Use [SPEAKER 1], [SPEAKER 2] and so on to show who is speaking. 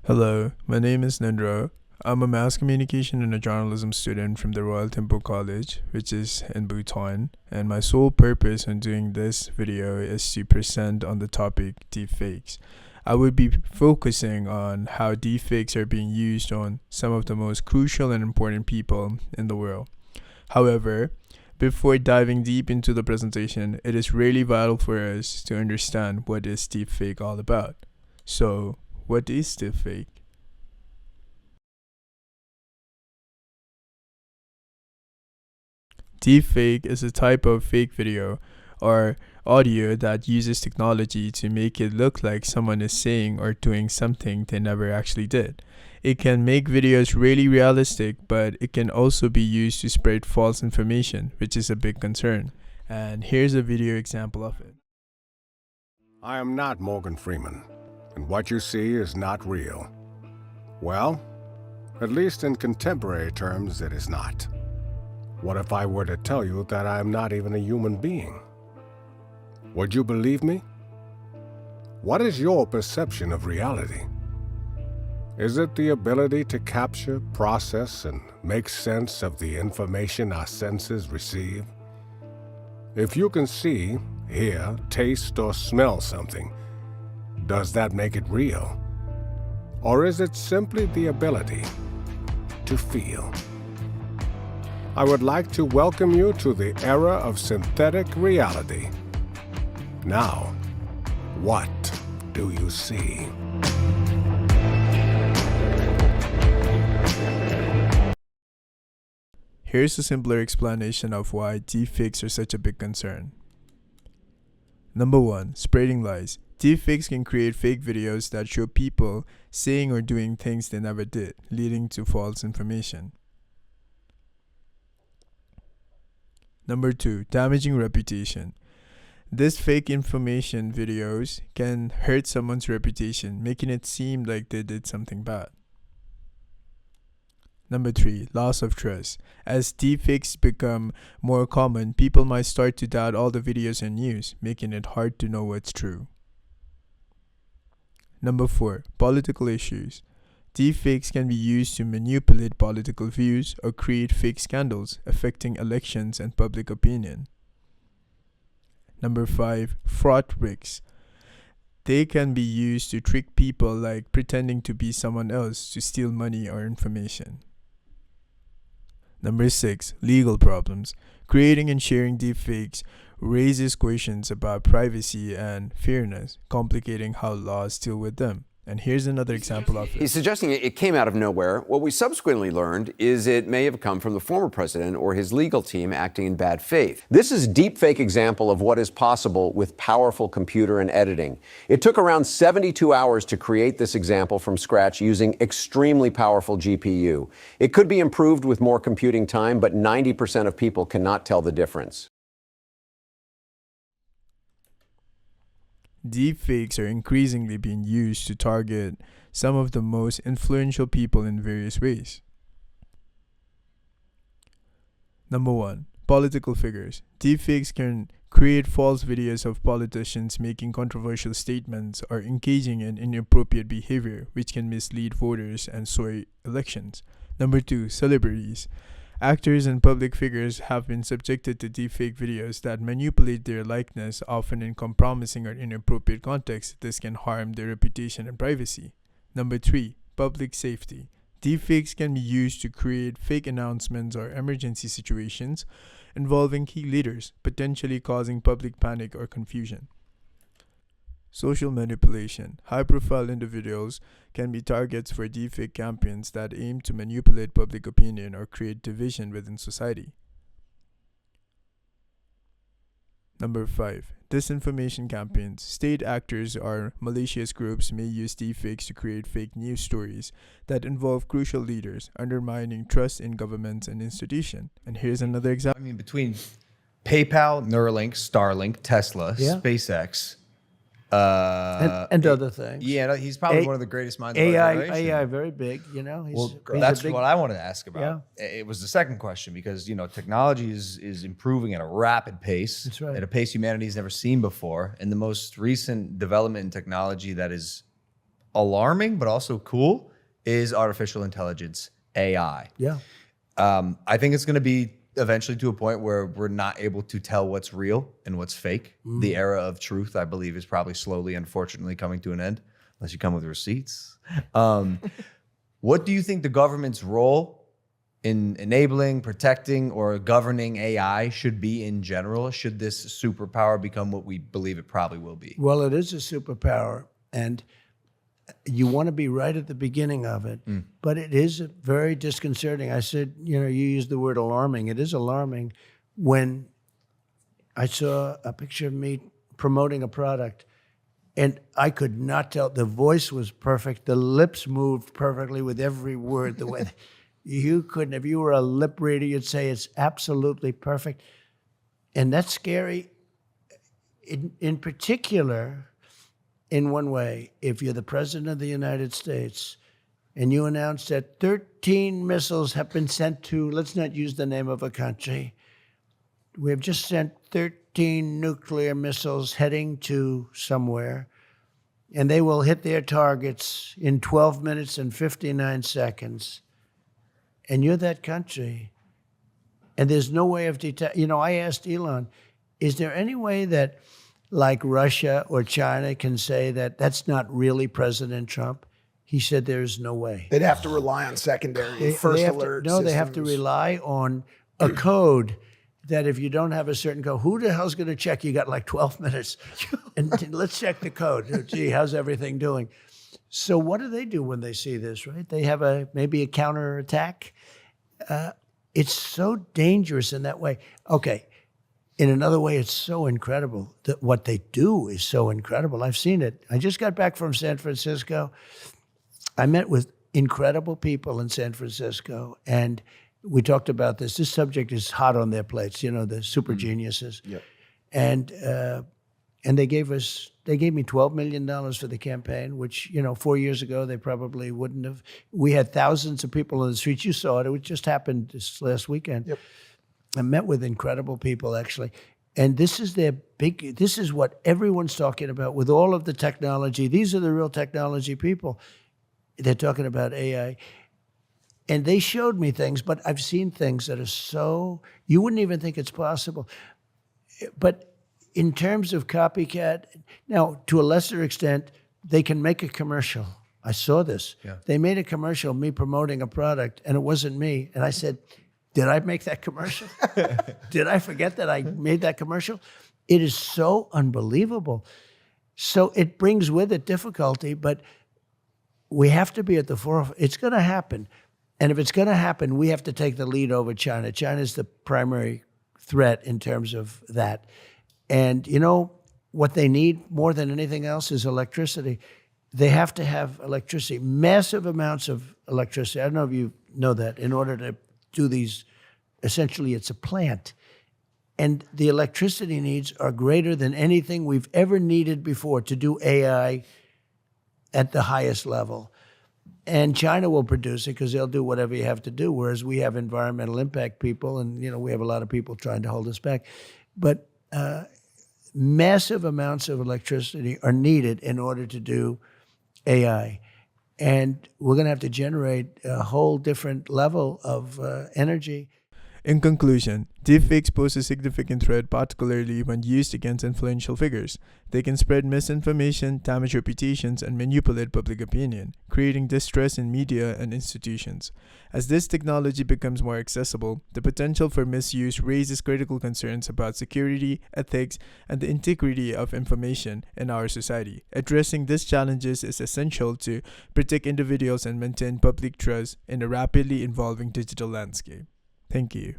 [SPEAKER 1] Hello, my name is Nindra. I'm a mass communication and a journalism student from the Royal Temple College, which is in Bhutan, and my sole purpose in doing this video is to present on the topic deepfakes. I would be focusing on how deepfakes are being used on some of the most crucial and important people in the world. However, before diving deep into the presentation, it is really vital for us to understand what is deepfake all about. So, what is deepfake? Deepfake is a type of fake video or audio that uses technology to make it look like someone is saying or doing something they never actually did. It can make videos really realistic, but it can also be used to spread false information, which is a big concern. And here's a video example of it.
[SPEAKER 2] I am not Morgan Freeman, and what you see is not real. Well, at least in contemporary terms, it is not. What if I were to tell you that I am not even a human being? Would you believe me? What is your perception of reality? Is it the ability to capture, process, and make sense of the information our senses receive? If you can see, hear, taste, or smell something, does that make it real? Or is it simply the ability to feel? I would like to welcome you to the era of synthetic reality. Now, what do you see?
[SPEAKER 1] Here's a simpler explanation of why deepfakes are such a big concern. Number 1. Spreading lies. Deepfakes can create fake videos that show people saying or doing things they never did, leading to false information. Number 2. Damaging reputation. These fake information videos can hurt someone's reputation, making it seem like they did something bad. Number 3. Loss of trust. As deepfakes become more common, people might start to doubt all the videos and news, making it hard to know what's true. Number 4. Political issues. Deepfakes can be used to manipulate political views or create fake scandals affecting elections and public opinion. Number 5. Fraud risks. They can be used to trick people, like pretending to be someone else to steal money or information. Number 6. Legal problems. Creating and sharing deepfakes raises questions about privacy and fairness, complicating how laws deal with them. And here's another example of it.
[SPEAKER 3] He's suggesting it came out of nowhere. What we subsequently learned is it may have come from the former president or his legal team acting in bad faith. This is a deepfake example of what is possible with powerful computer and editing. It took around 72 hours to create this example from scratch using extremely powerful GPU. It could be improved with more computing time, but 90% of people cannot tell the difference.
[SPEAKER 1] Deepfakes are increasingly being used to target some of the most influential people in various ways. Number 1. Political figures. Deepfakes can create false videos of politicians making controversial statements or engaging in inappropriate behavior, which can mislead voters and sway elections. Number 2. Celebrities. Actors and public figures have been subjected to deepfake videos that manipulate their likeness, often in compromising or inappropriate contexts. This can harm their reputation and privacy. Number 3. Public safety. Deepfakes can be used to create fake announcements or emergency situations involving key leaders, potentially causing public panic or confusion. Social manipulation. High-profile individuals can be targets for deepfake campaigns that aim to manipulate public opinion or create division within society. Number 5. Disinformation campaigns. State actors or malicious groups may use deepfakes to create fake news stories that involve crucial leaders, undermining trust in governments and institutions. And here's another example.
[SPEAKER 4] I mean, between PayPal, Neuralink, Starlink, Tesla,
[SPEAKER 5] Yeah.
[SPEAKER 4] SpaceX,
[SPEAKER 5] and other things.
[SPEAKER 4] yeah, he's probably one of the greatest minds of our
[SPEAKER 5] AI,
[SPEAKER 4] generation.
[SPEAKER 5] AI, very big. You know,
[SPEAKER 4] Well,
[SPEAKER 5] he's
[SPEAKER 4] that's
[SPEAKER 5] a big,
[SPEAKER 4] what I wanted to ask about. It was the second question because technology is improving at a rapid pace,
[SPEAKER 5] That's right.
[SPEAKER 4] at a pace humanity's never seen before. And the most recent development in technology that is alarming, but also cool, is artificial intelligence, AI.
[SPEAKER 5] Yeah.
[SPEAKER 4] I think it's going to be eventually to a point where we're not able to tell what's real and what's fake. The era of truth, I believe, is probably slowly, unfortunately, coming to an end, unless you come with receipts. What do you think the government's role in enabling, protecting, or governing AI should be in general? Should this superpower become what we believe it probably will be?
[SPEAKER 5] Well, it is a superpower, and you want to be right at the beginning of it, but it is very disconcerting. I said, you used the word alarming. It is alarming when I saw a picture of me promoting a product, and I could not tell. The voice was perfect. The lips moved perfectly with every word. The way you couldn't, if you were a lip reader, you'd say it's absolutely perfect. And that's scary. In particular, in one way, if you're the president of the United States and you announce that 13 missiles have been sent to, let's not use the name of a country, we have just sent 13 nuclear missiles heading to somewhere, and they will hit their targets in 12 minutes and 59 seconds. And you're that country, and there's no way of detecting. I asked Elon, is there any way that, like Russia or China, can say that that's not really President Trump? He said there's no way.
[SPEAKER 6] They'd have to rely on secondary first alert systems.
[SPEAKER 5] They have to rely on a code that if you don't have a certain code, who the hell's going to check? You got like 12 minutes. And let's check the code. Gee, how's everything doing? So what do they do when they see this, right? They have maybe a counterattack. It's so dangerous in that way. Okay, in another way, it's so incredible. That what they do is so incredible. I've seen it. I just got back from San Francisco. I met with incredible people in San Francisco, and we talked about this. This subject is hot on their plates, the super geniuses.
[SPEAKER 6] Yep.
[SPEAKER 5] And they gave me $12 million for the campaign, which, 4 years ago, they probably wouldn't have. We had thousands of people in the streets. You saw it. It just happened this last weekend.
[SPEAKER 6] Yep.
[SPEAKER 5] I met with incredible people, actually. And this is what everyone's talking about with all of the technology. These are the real technology people. They're talking about AI. And they showed me things, but I've seen things that are you wouldn't even think it's possible. But in terms of copycat, now, to a lesser extent, they can make a commercial. I saw this.
[SPEAKER 4] Yeah.
[SPEAKER 5] They made a commercial, me promoting a product, and it wasn't me. And I said, did I make that commercial? Did I forget that I made that commercial? It is so unbelievable. So it brings with it difficulty, but we have to be at the forefront. It's going to happen. And if it's going to happen, we have to take the lead over China. China's the primary threat in terms of that. And what they need more than anything else is electricity. They have to have electricity, massive amounts of electricity. I don't know if you know that, in order to do these, essentially it's a plant. And the electricity needs are greater than anything we've ever needed before to do AI at the highest level. And China will produce it because they'll do whatever you have to do, whereas we have environmental impact people, and we have a lot of people trying to hold us back. But massive amounts of electricity are needed in order to do AI. And we're going to have to generate a whole different level of energy.
[SPEAKER 1] In conclusion, deepfakes pose a significant threat, particularly when used against influential figures. They can spread misinformation, damage reputations, and manipulate public opinion, creating distrust in media and institutions. As this technology becomes more accessible, the potential for misuse raises critical concerns about security, ethics, and the integrity of information in our society. Addressing these challenges is essential to protect individuals and maintain public trust in a rapidly evolving digital landscape. Thank you.